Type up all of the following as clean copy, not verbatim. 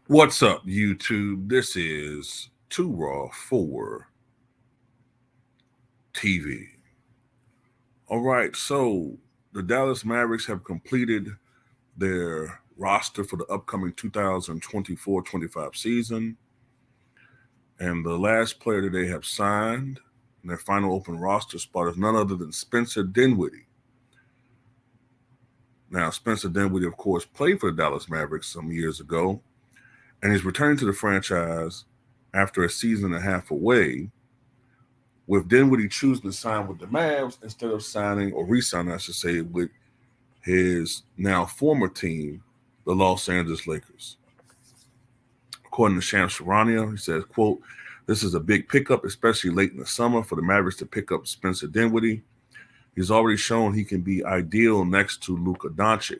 What's up, YouTube? This is Too Raw for TV. All right, so the Dallas Mavericks have completed their roster for the upcoming 2024-25 season. And the last player that they have signed in their final open roster spot is none other than Spencer Dinwiddie. Now, Spencer Dinwiddie, of course, played for the Dallas Mavericks some years ago, and he's returning to the franchise after a season and a half away, with Dinwiddie choosing to sign with the Mavs instead of signing or re-signing, I should say, with his now former team, the Los Angeles Lakers. According to Shams Charania, he says, quote, "This is a big pickup, especially late in the summer for the Mavericks to pick up Spencer Dinwiddie. He's already shown he can be ideal next to Luka Doncic.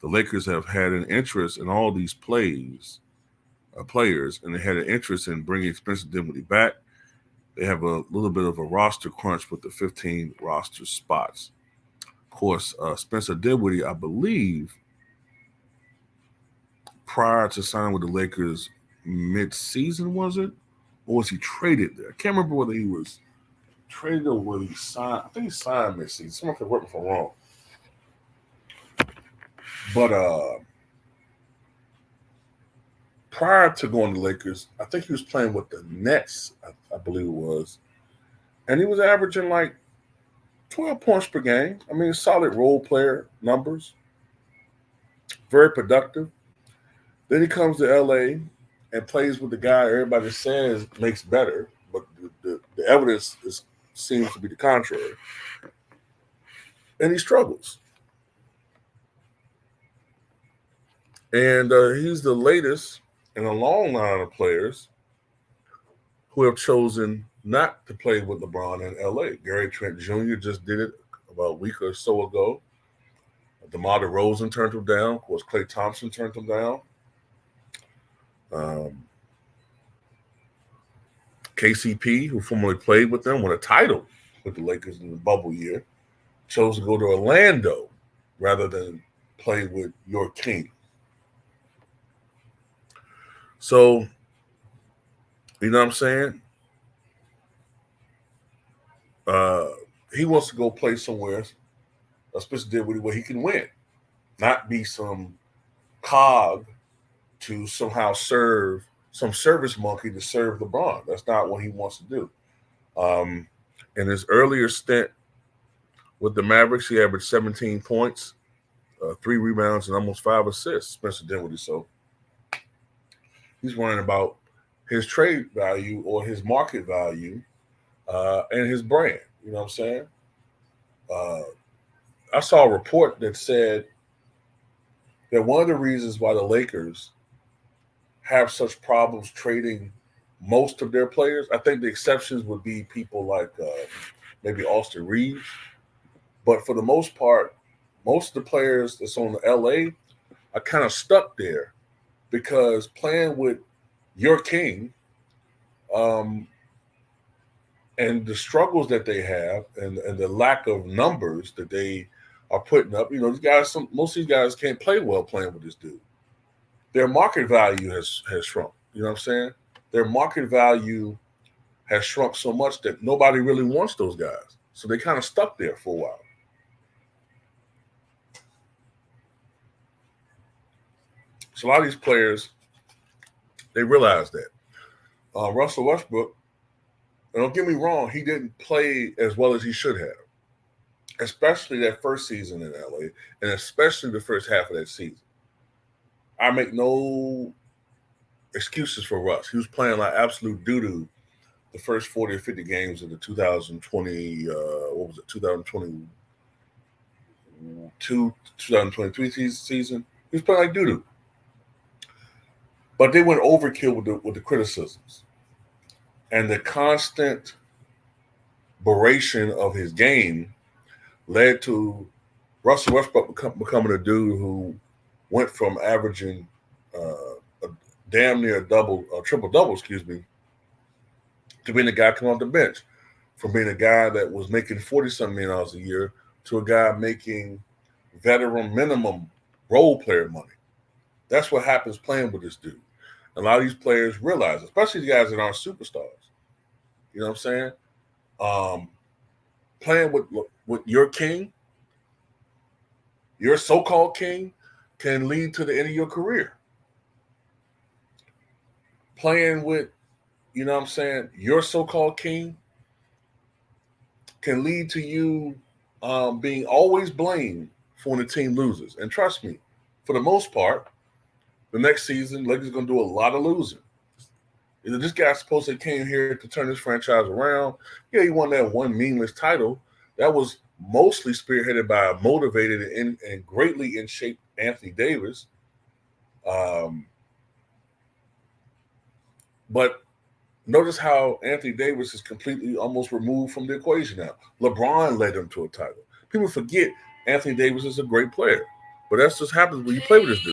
The Lakers have had an interest in all these players, and they had an interest in bringing Spencer Dinwiddie back. They have a little bit of a roster crunch with the 15 roster spots. Of course, Spencer Dinwiddie, I believe, prior to signing with the Lakers mid-season, was it? Or was he traded there? I can't remember whether he was traded or whether he signed. I think he signed mid-season. Someone can correct me if I'm wrong. But prior to going to the Lakers, I think he was playing with the Nets, I believe it was. And he was averaging like 12 points per game. I mean, solid role player numbers. Very productive. Then he comes to LA and plays with the guy everybody says makes better, but the evidence seems to be the contrary. And he struggles. And he's the latest in a long line of players who have chosen not to play with LeBron in LA. Gary Trent Jr. just did it about a week or so ago. DeMar DeRozan turned him down. Of course, Klay Thompson turned him down. KCP, who formerly played with them, won a title with the Lakers in the bubble year, chose to go to Orlando rather than play with your king. So, you know what I'm saying? He wants to go play somewhere, Spencer Dinwiddie, where he can win, not be some cog to somehow serve some service monkey to serve LeBron. That's not what he wants to do. In his earlier stint with the Mavericks, he averaged 17 points, 3 rebounds, and almost 5 assists, Spencer Dinwiddie. So he's worrying about his trade value or his market value and his brand. You know what I'm saying? I saw a report that said that one of the reasons why the Lakers have such problems trading most of their players, I think the exceptions would be people like maybe Austin Reeves. But for the most part, most of the players that's on the LA are kind of stuck there because playing with your king and the struggles that they have and the lack of numbers that they are putting up, these guys, most of these guys can't play well playing with this dude. Their market value has shrunk. You know what I'm saying? Their market value has shrunk so much that nobody really wants those guys. So they kind of stuck there for a while. So a lot of these players, they realize that. Russell Westbrook, and don't get me wrong, he didn't play as well as he should have, especially that first season in LA, and especially the first half of that season. I make no excuses for Russ. He was playing like absolute doo-doo the first 40 or 50 games of the 2020, 2023 season. He was playing like doo-doo. But they went overkill with the criticisms. And the constant beration of his game led to Russell Westbrook becoming a dude who went from averaging a damn near a triple-double, to being a guy coming off the bench, from being a guy that was making $40-something million a year to a guy making veteran minimum role player money. That's what happens playing with this dude. A lot of these players realize, especially the guys that aren't superstars. You know what I'm saying? Playing with your king, your so-called king, can lead to the end of your career. Playing with, you know what I'm saying, your so-called king can lead to you being always blamed for when the team loses. And trust me, for the most part, the next season, Lakers are going to do a lot of losing. This guy's supposedly came here to turn this franchise around. Yeah, he won that one meaningless title. That was mostly spearheaded by a motivated and greatly in shape Anthony Davis. But notice how Anthony Davis is completely almost removed from the equation now. LeBron led him to a title. People forget Anthony Davis is a great player. But that's just happens when you play with this dude.